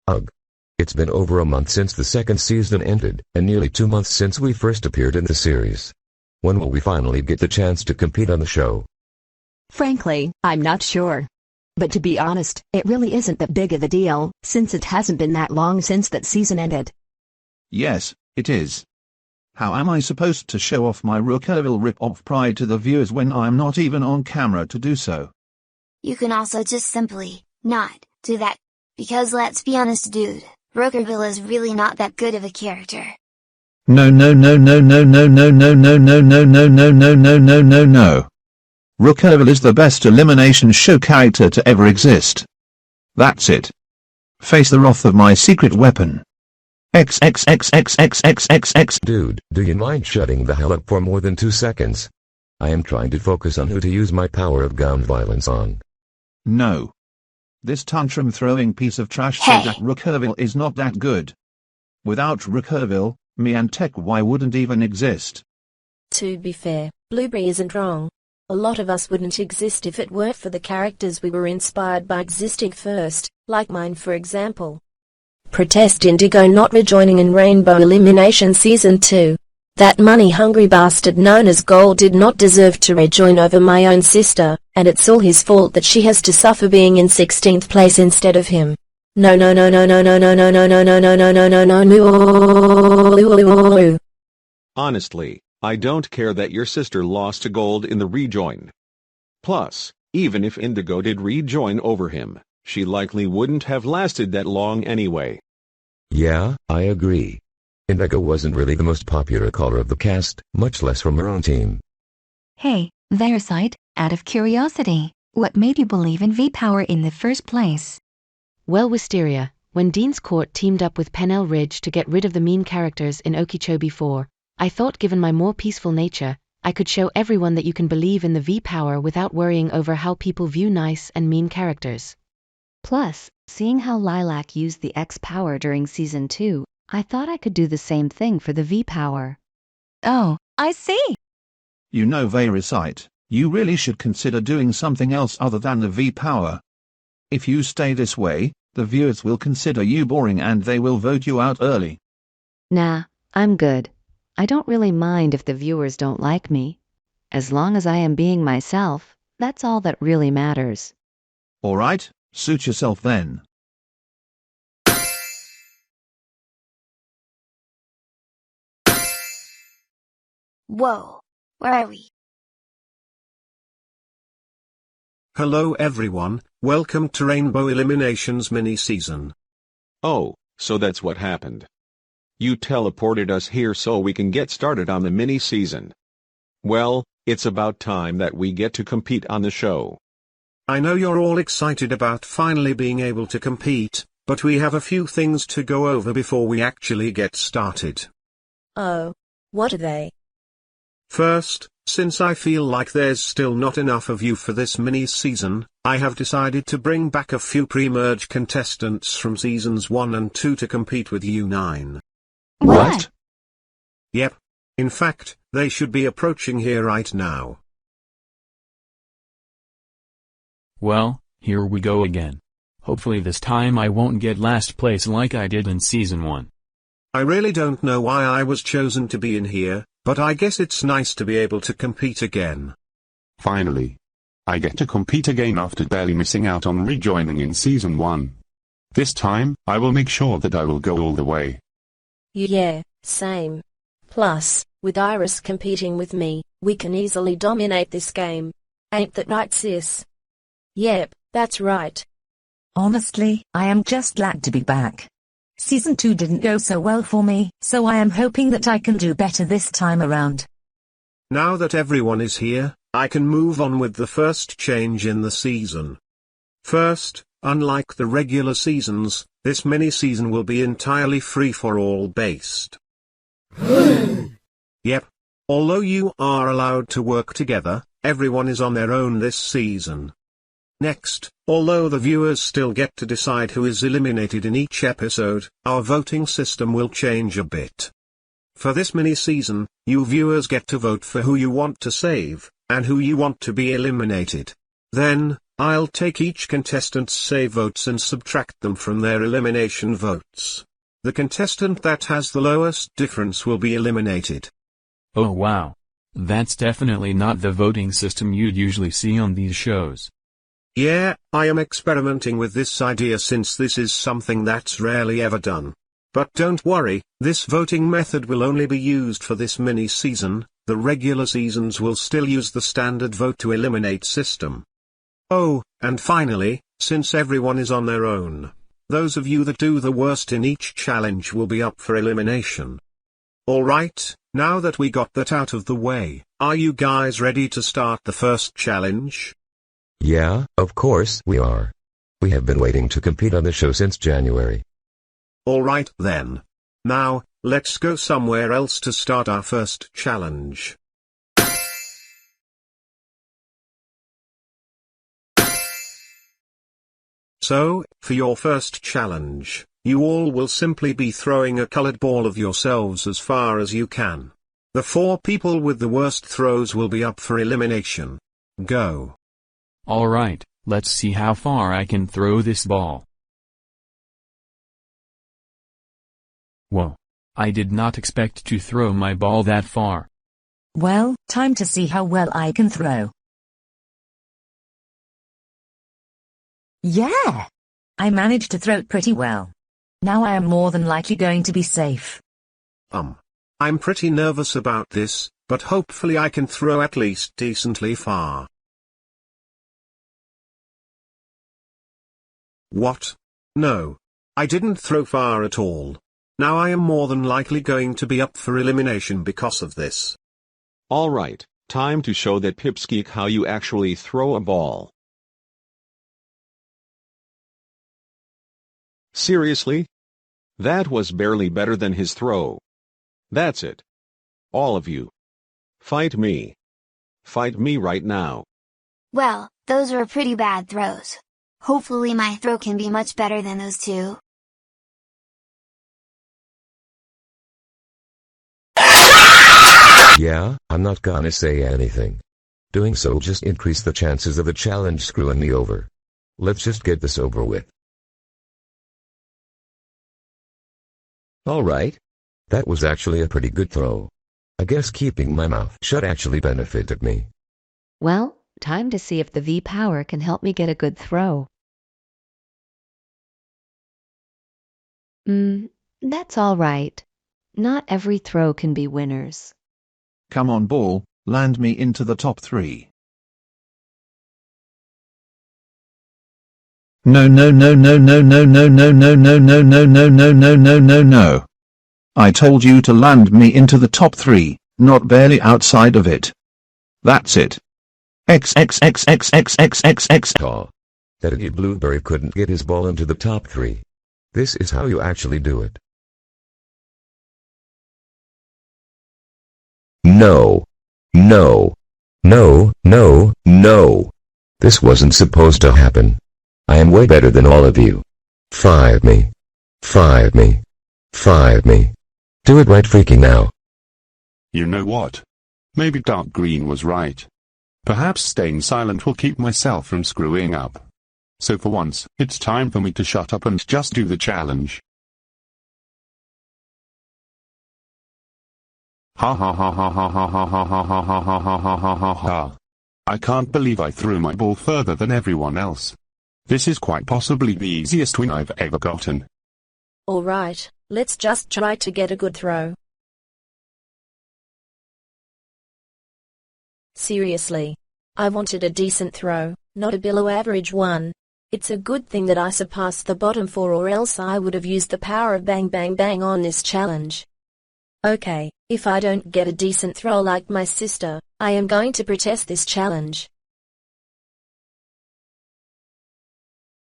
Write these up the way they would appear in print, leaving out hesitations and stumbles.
Ugh. It's been over a month since the second season ended, and nearly 2 months since we first appeared in the series. When will we finally get the chance to compete on the show? Frankly, I'm not sure. But to be honest, it really isn't that big of a deal, since it hasn't been that long since that season ended. Yes, it is. How am I supposed to show off my Rookerville rip-off pride to the viewers when I'm not even on camera to do so? You can also just simply not do that. Because let's be honest, dude, Rookerville is really not that good of a character. No. Rookerville is the best elimination show character to ever exist. That's it. Face the wrath of my secret weapon. XXXXXXXX. Dude, do you mind shutting the hell up for more than 2 seconds? I am trying to focus on who to use my power of gun violence on. No. This tantrum-throwing piece of trash said that Rookerville is not that good. Without Rookerville, me and Tech Y wouldn't even exist. To be fair, Blueberry isn't wrong. A lot of us wouldn't exist if it weren't for the characters we were inspired by existing first, like mine for example. Protest Indigo not rejoining in Rainbow Elimination Season 2. That money-hungry bastard known as Gold did not deserve to rejoin over my own sister, and it's all his fault that she has to suffer being in 16th place instead of him. No. Honestly, I don't care that your sister lost to Gold in the rejoin. Plus, even if Indigo did rejoin over him, she likely wouldn't have lasted that long anyway. Yeah, I agree. Indigo wasn't really the most popular color of the cast, much less from her own team. Hey, Verisight, out of curiosity, what made you believe in V-Power in the first place? Well, Wisteria, when Dean's Court teamed up with Pennell Ridge to get rid of the mean characters in Okeechobee 4, I thought given my more peaceful nature, I could show everyone that you can believe in the V-Power without worrying over how people view nice and mean characters. Plus, seeing how Lilac used the X-Power during Season 2, I thought I could do the same thing for the V-Power. Oh, I see. You know, Verisight, you really should consider doing something else other than the V-Power. If you stay this way, the viewers will consider you boring and they will vote you out early. Nah, I'm good. I don't really mind if the viewers don't like me. As long as I am being myself, that's all that really matters. Alright, suit yourself then. Whoa, where are we? Hello everyone, welcome to Rainbow Eliminations mini-season. Oh, so that's what happened. You teleported us here so we can get started on the mini-season. Well, it's about time that we get to compete on the show. I know you're all excited about finally being able to compete, but we have a few things to go over before we actually get started. Oh, what are they? First, since I feel like there's still not enough of you for this mini-season, I have decided to bring back a few pre-merge contestants from Seasons 1 and 2 to compete with you 9. What? Yep. In fact, they should be approaching here right now. Well, here we go again. Hopefully this time I won't get last place like I did in Season 1. I really don't know why I was chosen to be in here, but I guess it's nice to be able to compete again. Finally. I get to compete again after barely missing out on rejoining in Season 1. This time, I will make sure that I will go all the way. Yeah, same. Plus, with Iris competing with me, we can easily dominate this game. Ain't that right, sis? Yep, that's right. Honestly, I am just glad to be back. Season 2 didn't go so well for me, so I am hoping that I can do better this time around. Now that everyone is here, I can move on with the first change in the season. First, unlike the regular seasons, this mini-season will be entirely free-for-all based. Yep. Although you are allowed to work together, everyone is on their own this season. Next, although the viewers still get to decide who is eliminated in each episode, our voting system will change a bit. For this mini-season, you viewers get to vote for who you want to save, and who you want to be eliminated. Then, I'll take each contestant's save votes and subtract them from their elimination votes. The contestant that has the lowest difference will be eliminated. Oh wow. That's definitely not the voting system you'd usually see on these shows. Yeah, I am experimenting with this idea since this is something that's rarely ever done. But don't worry, this voting method will only be used for this mini-season, the regular seasons will still use the standard vote to eliminate system. Oh, and finally, since everyone is on their own, those of you that do the worst in each challenge will be up for elimination. Alright, now that we got that out of the way, are you guys ready to start the first challenge? Yeah, of course we are. We have been waiting to compete on the show since January. Alright then. Now, let's go somewhere else to start our first challenge. So, for your first challenge, you all will simply be throwing a colored ball of yourselves as far as you can. The 4 people with the worst throws will be up for elimination. Go. Alright, let's see how far I can throw this ball. Whoa. I did not expect to throw my ball that far. Well, time to see how well I can throw. Yeah! I managed to throw it pretty well. Now I am more than likely going to be safe. I'm pretty nervous about this, but hopefully I can throw at least decently far. What? No. I didn't throw far at all. Now I am more than likely going to be up for elimination because of this. Alright, time to show that pipsqueak how you actually throw a ball. Seriously? That was barely better than his throw. That's it. All of you. Fight me. Fight me right now. Well, those are pretty bad throws. Hopefully my throw can be much better than those 2. Yeah, I'm not gonna say anything. Doing so just increase the chances of the challenge screwing me over. Let's just get this over with. Alright. That was actually a pretty good throw. I guess keeping my mouth shut actually benefited me. Well, time to see if the V power can help me get a good throw. That's all right. Not every throw can be winners. Come on ball, land me into the top 3. No no no no no no no no no no no no no no no no no no. I told you to land me into the top 3, not barely outside of it. That's it. XXXXXXXX. Aw. That idiot Blueberry couldn't get his ball into the top 3. This is how you actually do it. No. No. No, no, no. This wasn't supposed to happen. I am way better than all of you. 5 me. 5 me. 5 me. Do it right freaking now. You know what? Maybe Dark Green was right. Perhaps staying silent will keep myself from screwing up. So for once, it's time for me to shut up and just do the challenge. Ha ha ha ha ha ha ha ha ha ha ha ha ha ha ha ha. I can't believe I threw my ball further than everyone else. This is quite possibly the easiest win I've ever gotten. Alright, let's just try to get a good throw. Seriously. I wanted a decent throw, not a below average one. It's a good thing that I surpassed the bottom 4 or else I would have used the power of bang bang bang on this challenge. Okay, if I don't get a decent throw like my sister, I am going to protest this challenge.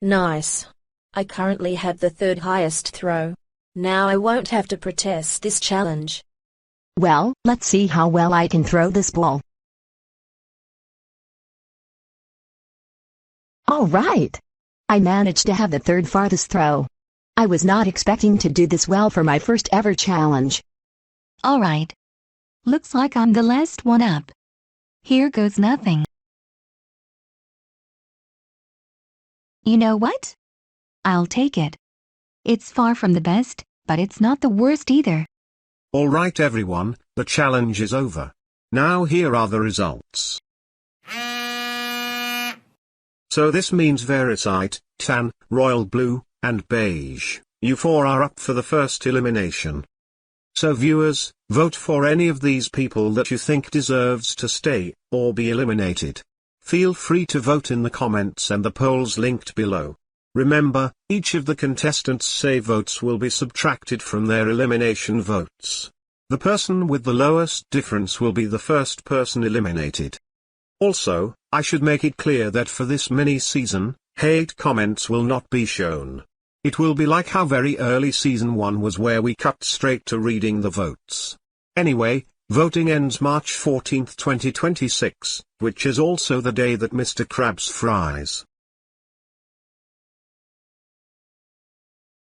Nice. I currently have the 3rd highest throw. Now I won't have to protest this challenge. Well, let's see how well I can throw this ball. All right. I managed to have the 3rd farthest throw. I was not expecting to do this well for my first ever challenge. All right. Looks like I'm the last one up. Here goes nothing. You know what? I'll take it. It's far from the best, but it's not the worst either. Alright everyone, the challenge is over. Now here are the results. So this means Verisite, Tan, Royal Blue, and Beige, you four are up for the first elimination. So viewers, vote for any of these people that you think deserves to stay, or be eliminated. Feel free to vote in the comments and the polls linked below. Remember, each of the contestants' save votes will be subtracted from their elimination votes. The person with the lowest difference will be the first person eliminated. Also, I should make it clear that for this mini-season, hate comments will not be shown. It will be like how very early season 1 was where we cut straight to reading the votes. Anyway, voting ends March 14, 2026, which is also the day that Mr. Krabs fries.